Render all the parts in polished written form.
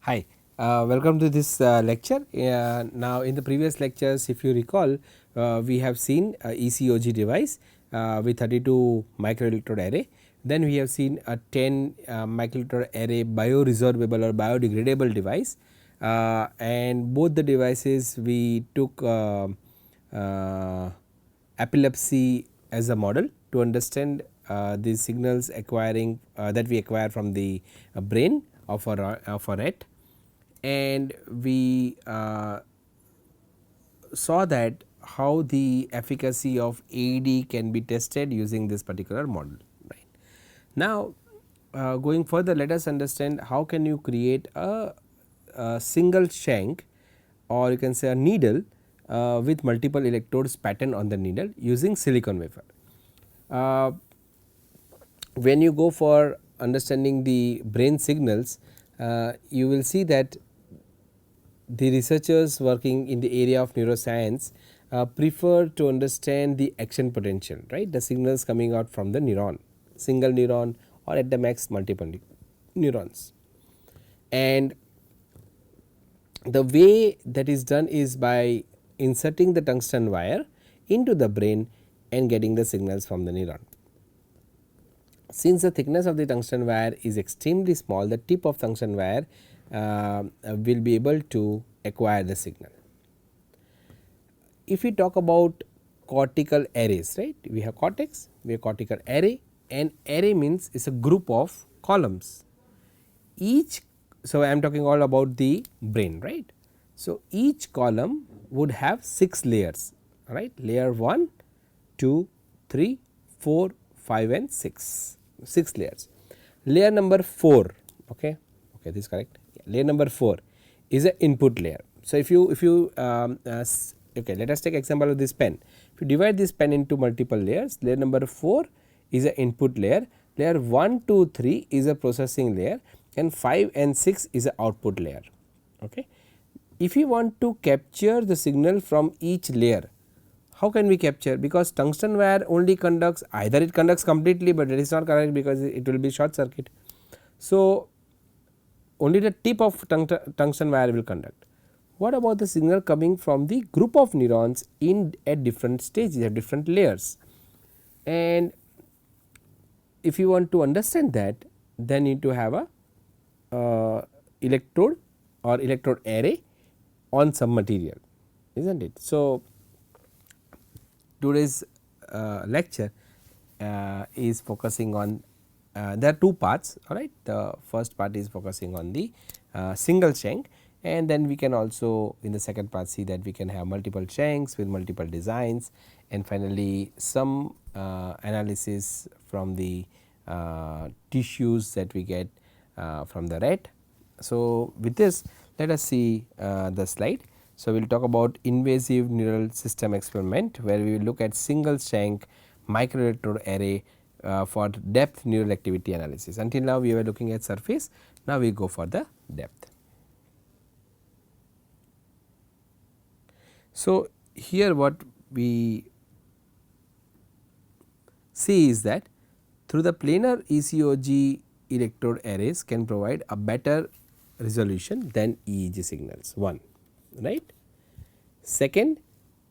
Hi, welcome to this lecture. Now in the previous lectures, if you recall, we have seen a ECOG device with 32 microelectrode array. Then we have seen a 10 microelectrode array bioresorbable or biodegradable device, and both the devices we took epilepsy as a model to understand the signals acquiring that we acquire from the brain of a rat, and we saw that how the efficacy of AED can be tested using this particular model. Right. Now, going further, let us understand how can you create a single shank, or you can say a needle with multiple electrodes pattern on the needle using silicon wafer. When you go for understanding the brain signals, you will see that the researchers working in the area of neuroscience prefer to understand the action potential, right, the signals coming out from the neuron, single neuron or at the max multiple neurons. And the way that is done is by inserting the tungsten wire into the brain and getting the signals from the neuron. Since the thickness of the tungsten wire is extremely small, the tip of tungsten wire will be able to acquire the signal. If we talk about cortical arrays, right, we have cortex, we have cortical array, and array means is a group of columns. Each, so I am talking all about the brain, right. So, each column would have 6 layers, right, layer 1, 2, 3, 4, 5 and 6, 6 layers. Layer number 4, okay, this is correct. Layer number 4 is an input layer. So, if you okay, let us take example of this pen. If you divide this pen into multiple layers, layer number 4 is an input layer, layer 1, 2, 3 is a processing layer, and 5 and 6 is an output layer. Okay. If you want to capture the signal from each layer, how can we capture? Because tungsten wire only conducts, either it conducts completely, but it is not correct because it will be short circuit. So, only the tip of tungsten wire will conduct. What about the signal coming from the group of neurons in at different stages, at different layers? And if you want to understand that, then you need to have a electrode or electrode array on some material, isn't it? So, today's lecture is focusing on there are two parts, all right. The first part is focusing on the single shank, and then we can also in the second part see that we can have multiple shanks with multiple designs, and finally some analysis from the tissues that we get from the rat. So, with this let us see the slide. So, we will talk about invasive neural system experiment, where we will look at single shank microelectrode array for depth neural activity analysis. Until now we were looking at surface, now we go for the depth. So, here what we see is that through the planar ECOG electrode arrays can provide a better resolution than EEG signals, one, right. Second,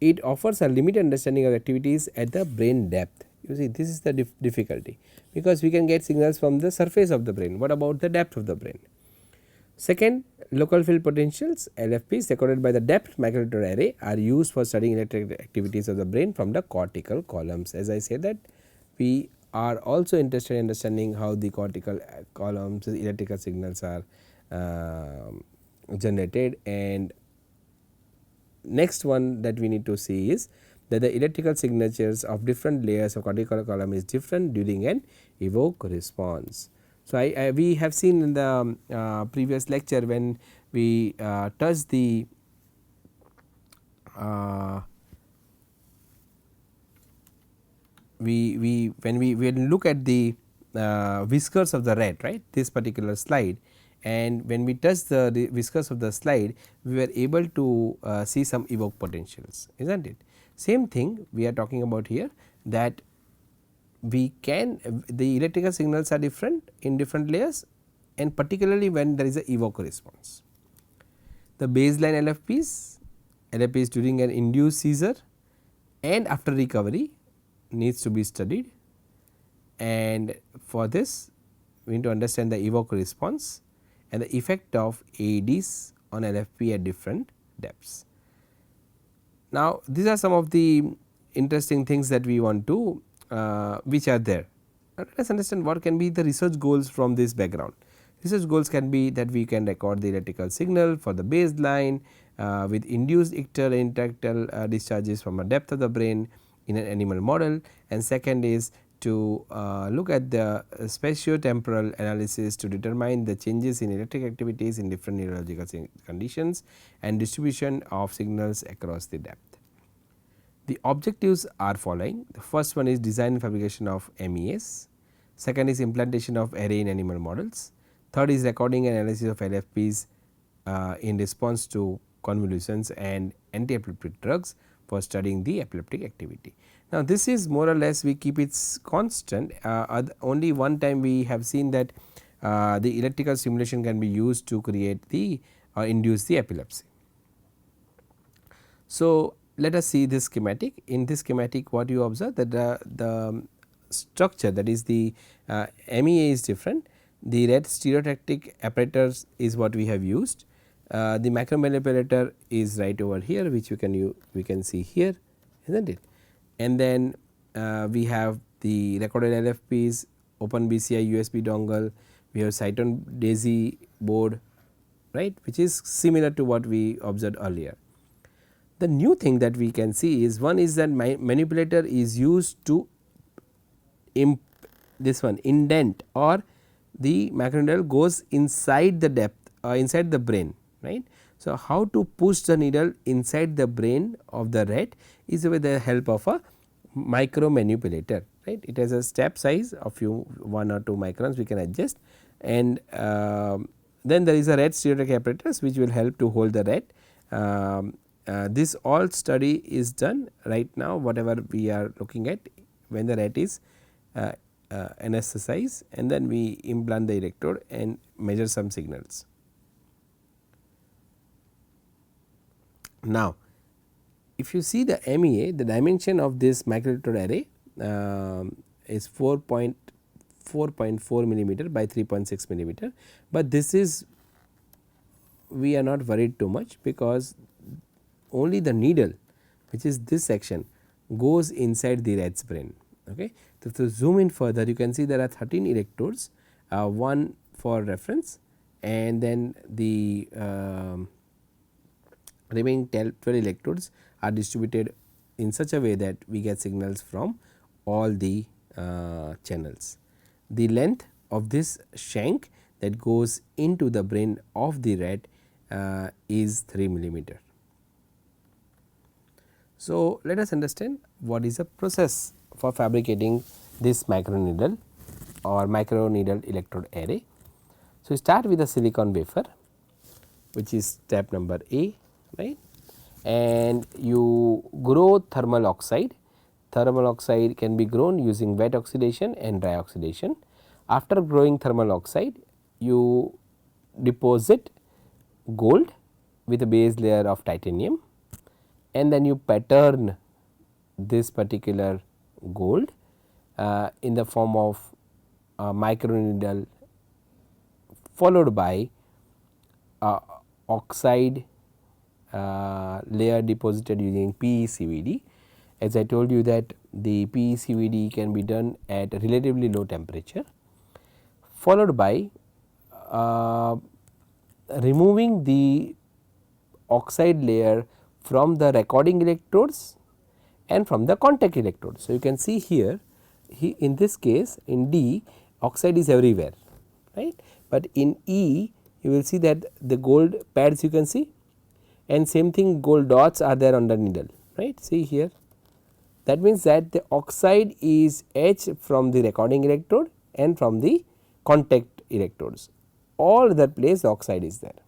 it offers a limited understanding of activities at the brain depth. You see, this is the difficulty, because we can get signals from the surface of the brain. What about the depth of the brain? Second, local field potentials LFPs recorded by the depth microelectrode array are used for studying electrical activities of the brain from the cortical columns. As I said that we are also interested in understanding how the cortical columns electrical signals are generated. And next one that we need to see is that the electrical signatures of different layers of cortical column is different during an evoke response. So, we have seen in the previous lecture when we touch the when we look at the whiskers of the rat, right, this particular slide, and when we touch the whiskers of the slide, we were able to see some evoke potentials, isn't it. Same thing we are talking about here, that we can the electrical signals are different in different layers, and particularly when there is a evoker response. The baseline LFPs during an induced seizure and after recovery needs to be studied, and for this we need to understand the evoker response and the effect of AEDs on LFP at different depths. Now, these are some of the interesting things that we want to which are there. Now, let us understand what can be the research goals from this background. Research goals can be that we can record the electrical signal for the baseline with induced ictal and intractal discharges from a depth of the brain in an animal model, and second is to look at the spatiotemporal analysis to determine the changes in electric activities in different neurological conditions and distribution of signals across the depth. The objectives are following. The first one is design and fabrication of MEAs, second is implantation of array in animal models, third is recording and analysis of LFPs in response to convolutions and anti-epileptic drugs for studying the epileptic activity. Now, this is more or less we keep it constant, only one time we have seen that the electrical stimulation can be used to create the induce the epilepsy. So, let us see this schematic. In this schematic what you observe that the structure, that is the MEA is different, the red stereotactic apparatus is what we have used, the micromanipulator is right over here, which we can see here, is not it, and then we have the recorded LFPs, open BCI USB dongle, we have Cyton DAISY board, right, which is similar to what we observed earlier. The new thing that we can see is one is that my manipulator is used to this one indent, or the microneedle goes inside the depth inside the brain, right. So, how to push the needle inside the brain of the rat is with the help of a micromanipulator, right. It has a step size of 1 or 2 microns we can adjust, and then there is a rat stereotactic apparatus which will help to hold the rat. This all study is done right now, whatever we are looking at when the rat is anesthetized, and then we implant the electrode and measure some signals. Now, if you see the MEA, the dimension of this microelectrode array is 4.4 millimeter by 3.6 millimeter, but this is we are not worried too much because only the needle, which is this section, goes inside the rat's brain. Okay. So, to zoom in further, you can see there are 13 electrodes, one for reference, and then the remaining 12 electrodes are distributed in such a way that we get signals from all the channels. The length of this shank that goes into the brain of the rat is 3 millimeter. So, let us understand what is the process for fabricating this microneedle or microneedle electrode array. So, start with a silicon wafer, which is step number A, right, and you grow thermal oxide. Thermal oxide can be grown using wet oxidation and dry oxidation. After growing thermal oxide, you deposit gold with a base layer of titanium, and then you pattern this particular gold in the form of microneedle followed by oxide layer deposited using PECVD. As I told you that the PECVD can be done at a relatively low temperature, followed by removing the oxide layer from the recording electrodes and from the contact electrodes. So, you can see here in this case in D oxide is everywhere, right, but in E you will see that the gold pads you can see, and same thing gold dots are there on the needle, right. See here, that means that the oxide is etched from the recording electrode and from the contact electrodes, all that place the oxide is there.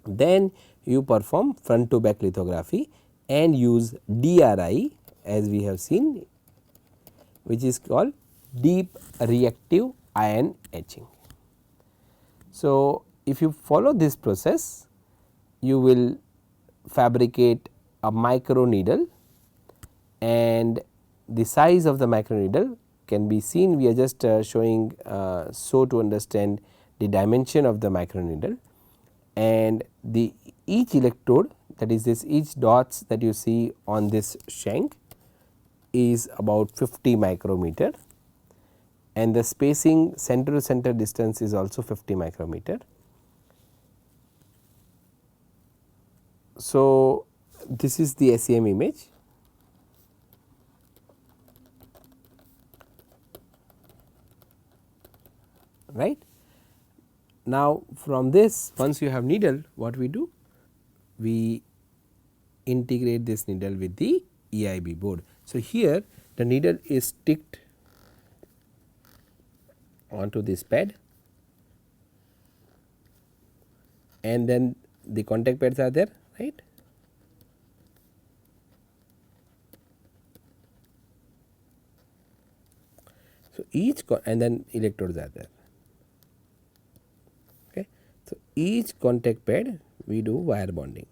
Then you perform front to back lithography and use DRI as we have seen, which is called deep reactive ion etching. So, if you follow this process, you will fabricate a microneedle, and the size of the microneedle can be seen. We are just showing so to understand the dimension of the microneedle, and the each electrode, that is this each dots that you see on this shank is about 50 micrometer, and the spacing center to center distance is also 50 micrometer. So, this is the SEM image. Right. Now, from this, once you have needle, what we do? We integrate this needle with the EIB board. So, here the needle is sticked onto this pad, and then the contact pads are there, right. So, each and then electrodes are there. Okay. So, each contact pad we do wire bonding.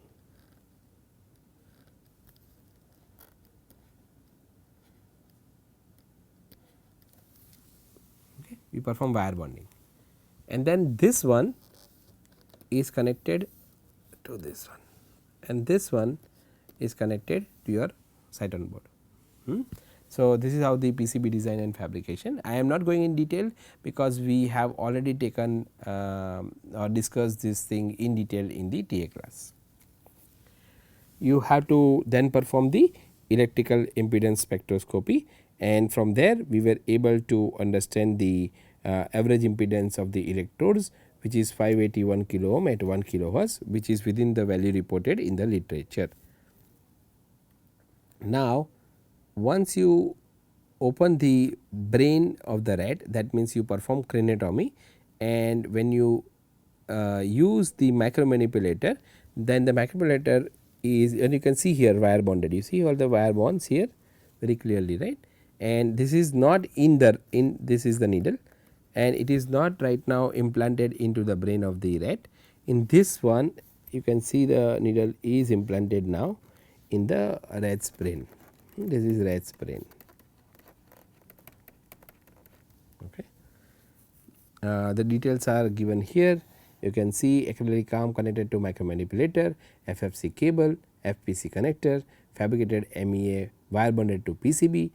Okay. We perform wire bonding, and then this one is connected to this one, and this one is connected to your Cyton board. So, this is how the PCB design and fabrication. I am not going in detail because we have already taken or discussed this thing in detail in the TA class. You have to then perform the electrical impedance spectroscopy, and from there we were able to understand the average impedance of the electrodes, which is 581 kilo ohm at 1 kilohertz, which is within the value reported in the literature. Now, once you open the brain of the rat, that means you perform craniotomy, and when you use the micromanipulator, then the micromanipulator is, and you can see here wire bonded, you see all the wire bonds here very clearly, right, and this is not in the this is the needle, and it is not right now implanted into the brain of the rat. In this one you can see the needle is implanted now in the rat's brain. This is rat's brain. Okay. The details are given here. You can see acrylic arm connected to micromanipulator, FFC cable, FPC connector, fabricated MEA wire bonded to PCB.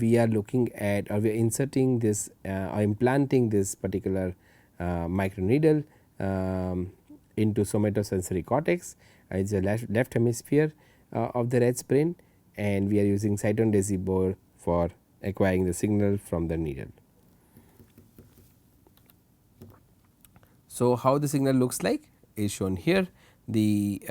We are looking at, or we are inserting this or implanting this particular microneedle into somatosensory cortex. It is a left hemisphere of the rat's brain, and we are using Cyton Daisy board for acquiring the signal from the needle. So, how the signal looks like is shown here. The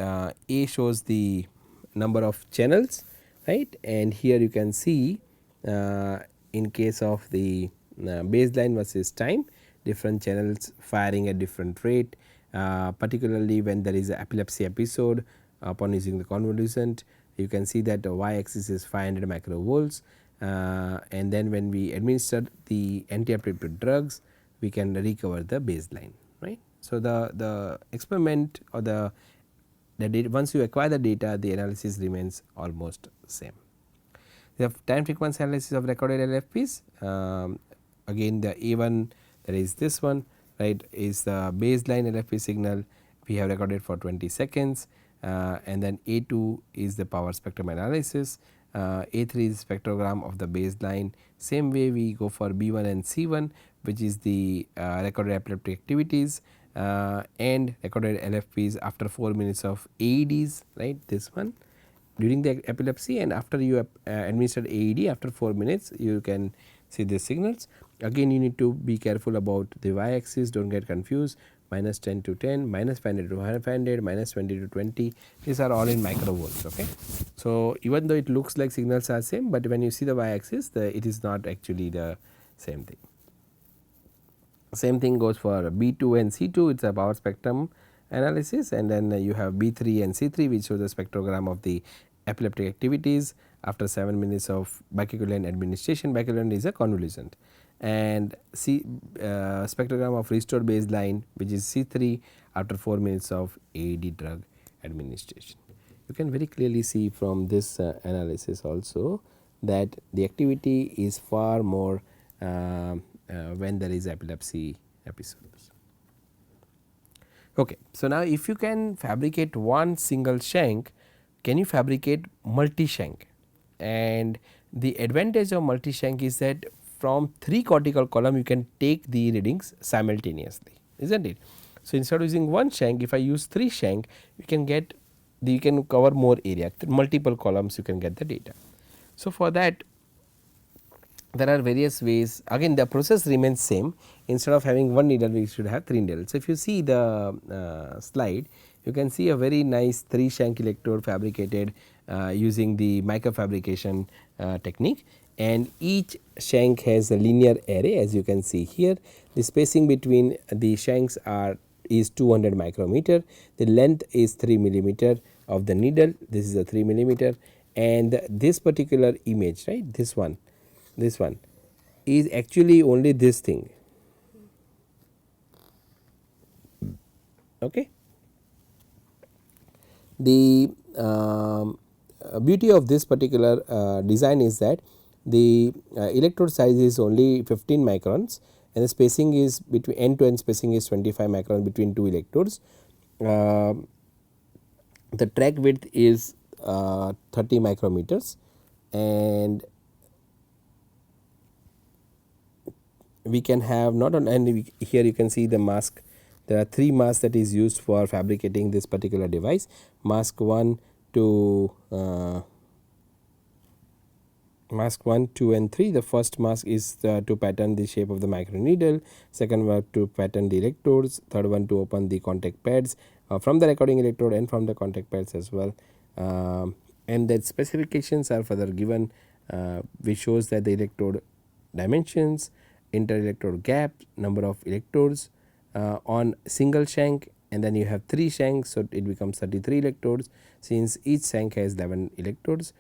A shows the number of channels, right, and here you can see in case of the baseline versus time, different channels firing at different rate, particularly when there is an epilepsy episode upon using the convolution. You can see that the y axis is 500 microvolts, and then when we administer the anti-epileptic drugs, we can recover the baseline, right. So, the experiment or the data, once you acquire the data, the analysis remains almost same. We have time frequency analysis of recorded LFPs. Again the A1, that is this one, right, is the baseline LFP signal we have recorded for 20 seconds, and then A2 is the power spectrum analysis, A3 is spectrogram of the baseline. Same way we go for B1 and C1, which is the recorded epileptic activities and recorded LFPs after 4 minutes of AEDs, right, this one during the epilepsy, and after you administered AED after 4 minutes you can see the signals. Again you need to be careful about the y axis, do not get confused, minus 10 to 10, minus 500 to 500, minus 20 to 20, these are all in microvolts. Okay. So, even though it looks like signals are same, but when you see the y axis, it is not actually the same thing. Same thing goes for B2 and C2, it is a power spectrum analysis, and then you have B3 and C3, which show the spectrogram of the epileptic activities after 7 minutes of baclofen administration. Baclofen is a convalescent, and spectrogram of restored baseline, which is C3 after 4 minutes of AED drug administration. You can very clearly see from this analysis also that the activity is far more when there is epilepsy episodes. Okay. So, now if you can fabricate one single shank, can you fabricate multi-shank? And the advantage of multi-shank is that from 3 cortical column you can take the readings simultaneously, isn't it? So, instead of using one shank, if I use 3 shank, you can get you can cover more area, multiple columns you can get the data. So, for that there are various ways, again the process remains same, instead of having one needle we should have 3 needles. So, if you see the slide, you can see a very nice 3 shank electrode fabricated using the microfabrication technique, and each shank has a linear array, as you can see here. The spacing between the shanks is 200 micrometer, the length is 3 millimeter of the needle, this is a 3 millimeter, and this particular image, right, this one is actually only this thing. Okay. The beauty of this particular design is that the electrode size is only 15 microns and the spacing is between end to end spacing is 25 microns between 2 electrodes. The track width is 30 micrometers, and we can have not on, and here you can see the mask. There are 3 masks that is used for fabricating this particular device. Mask 1 to mask 1, 2 and 3. The first mask is to pattern the shape of the microneedle, second one to pattern the electrodes, third one to open the contact pads from the recording electrode and from the contact pads as well. And that specifications are further given, which shows that the electrode dimensions, inter-electrode gap, number of electrodes on single shank, and then you have 3 shanks, so it becomes 33 electrodes. Since each shank has 11 electrodes,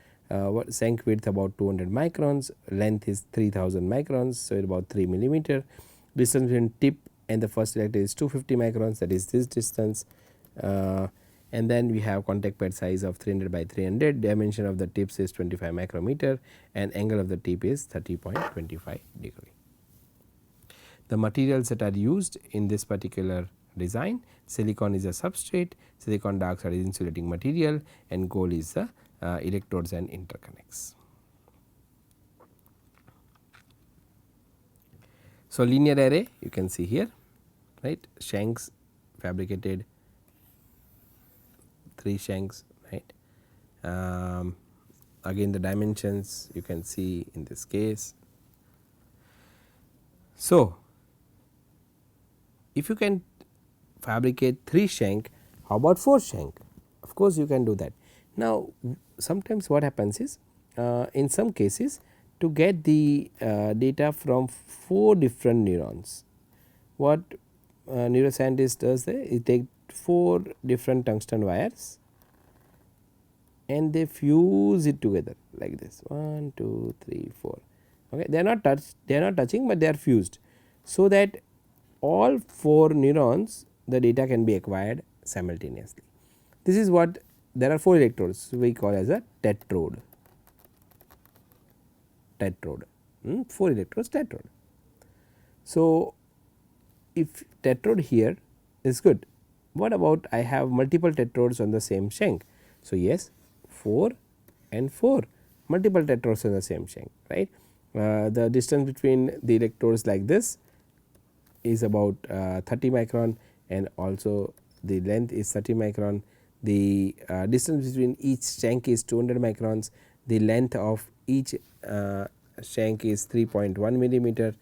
shank width about 200 microns, length is 3000 microns, so about 3 millimeter. Distance between tip and the first electrode is 250 microns, that is this distance. And then we have contact pad size of 300 by 300, dimension of the tips is 25 micrometer, and angle of the tip is 30.25 degree. The materials that are used in this particular design, silicon is a substrate, silicon dioxide is insulating material, and gold is the electrodes and interconnects. So, linear array you can see here, right, shanks fabricated, 3 shanks, right. Again the dimensions you can see in this case. So, if you can fabricate 3 shank, how about 4 shank? Of course, you can do that. Now, sometimes what happens is in some cases to get the data from 4 different neurons, what neuroscientist does there, he take 4 different tungsten wires and they fuse it together like this 1, 2, 3, 4. Okay. They are not touching, but they are fused, so that all 4 neurons the data can be acquired simultaneously. This is what, there are 4 electrodes, so we call as a tetrode, 4 electrodes tetrode. So, if tetrode here is good, what about I have multiple tetrodes on the same shank? So, yes, 4 and 4 multiple tetrodes on the same shank, right. The distance between the electrodes like this is about 30 micron, and also the length is 30 micron. The distance between each shank is 200 microns. The length of each shank is 3.1 millimeter,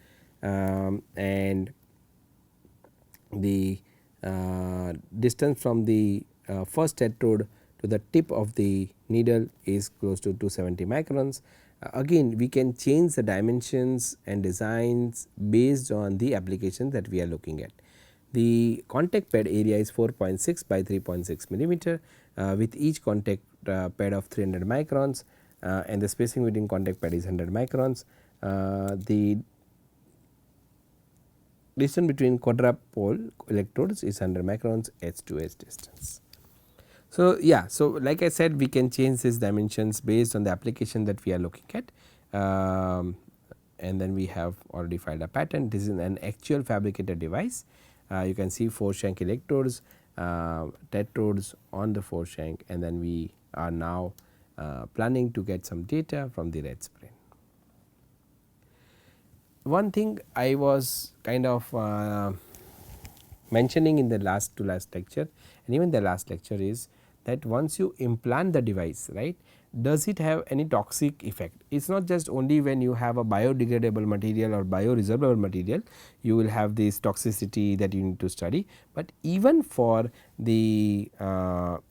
and the distance from the first tetrode to the tip of the needle is close to 270 microns. Again we can change the dimensions and designs based on the application that we are looking at. The contact pad area is 4.6 by 3.6 millimeter with each contact pad of 300 microns, and the spacing between contact pad is 100 microns. The distance between quadrupole electrodes is 100 microns edge to edge distance. So, yeah, so like I said, we can change these dimensions based on the application that we are looking at, and then we have already filed a patent. This is an actual fabricated device. You can see 4 shank electrodes, tetrodes on the 4 shank, and then we are now planning to get some data from the rat brain. One thing I was kind of mentioning in the last lecture and even the last lecture is that once you implant the device, right, does it have any toxic effect? It is not just only when you have a biodegradable material or bioresorbable material you will have this toxicity that you need to study, but even for the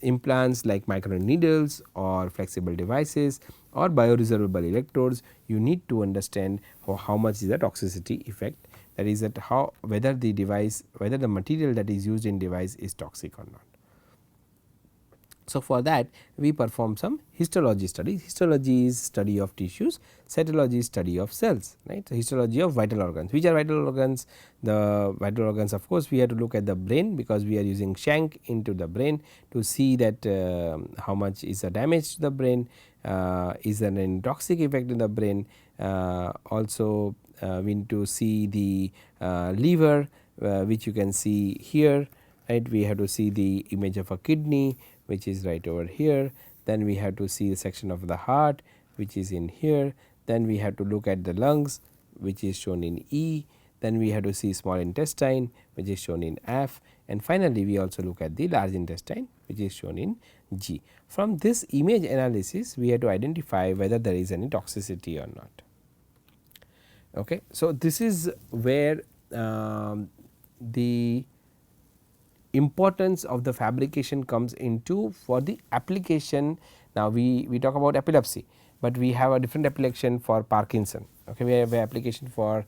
implants like microneedles or flexible devices or bioresorbable electrodes, you need to understand how much is the toxicity effect, that is that how whether the device, whether the material that is used in device is toxic or not. So, for that we perform some histology studies. Histology is study of tissues, cytology is study of cells, right. So, histology of vital organs. Which are vital organs? The vital organs, of course, we have to look at the brain, because we are using shank into the brain to see that how much is the damage to the brain, is there any toxic effect in the brain. Also we need to see the liver, which you can see here, right. We have to see the image of a kidney, which is right over here. Then we have to see the section of the heart, which is in here. Then we have to look at the lungs, which is shown in E. Then we have to see small intestine, which is shown in F, and finally we also look at the large intestine, which is shown in G. From this image analysis we have to identify whether there is any toxicity or not. Okay. So, this is where the importance of the fabrication comes into for the application. Now, we talk about epilepsy, but we have a different application for Parkinson. Okay. We have an application for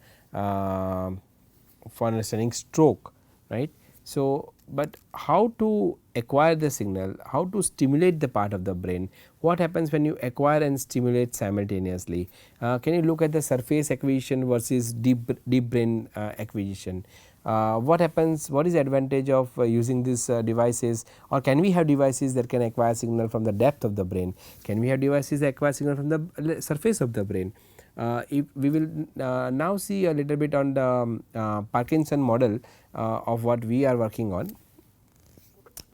understanding stroke, right. So, but how to acquire the signal, how to stimulate the part of the brain, what happens when you acquire and stimulate simultaneously. Can you look at the surface acquisition versus deep brain acquisition. What happens, what is the advantage of using these devices, or can we have devices that can acquire signal from the depth of the brain, can we have devices that acquire signal from the surface of the brain. If we will now see a little bit on the Parkinson model of what we are working on,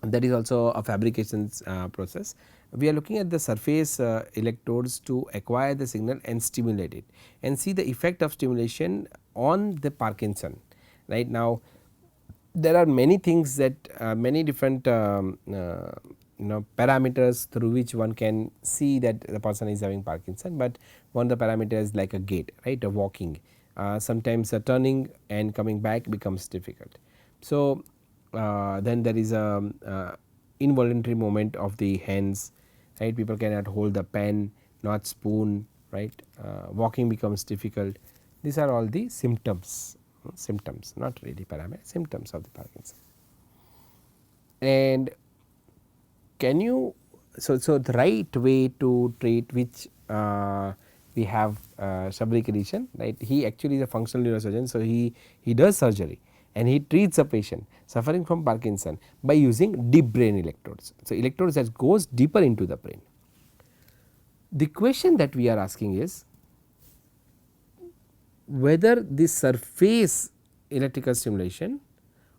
that is also a fabrication process. We are looking at the surface electrodes to acquire the signal and stimulate it and see the effect of stimulation on the Parkinson. Right now, there are many things that many different parameters through which one can see that the person is having Parkinson, but one of the parameters like a gait, right, a walking, sometimes a turning and coming back becomes difficult. So, then there is a involuntary movement of the hands, right, people cannot hold the pen, not spoon, right, walking becomes difficult. These are all the symptoms, not really parameters, symptoms of the Parkinson. And can you, so the right way to treat, which we have Shabrik Edison, right, he actually is a functional neurosurgeon. So, he does surgery and he treats a patient suffering from Parkinson by using deep brain electrodes. So, electrodes that goes deeper into the brain. The question that we are asking is whether the surface electrical stimulation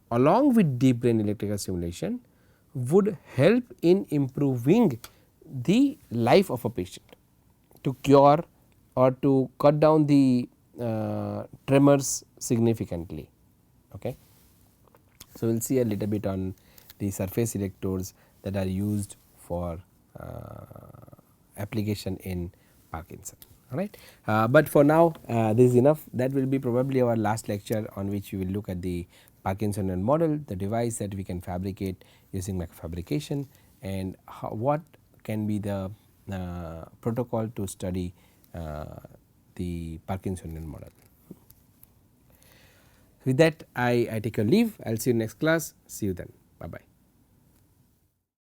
along with deep brain electrical stimulation would help in improving the life of a patient, to cure or to cut down the tremors significantly. Okay. So, we will see a little bit on the surface electrodes that are used for application in Parkinson. Alright, but for now this is enough. That will be probably our last lecture, on which we will look at the Parkinsonian model, the device that we can fabricate using microfabrication, and what can be the protocol to study the Parkinsonian model. With that, I take a leave. I will see you next class. See you then. Bye bye.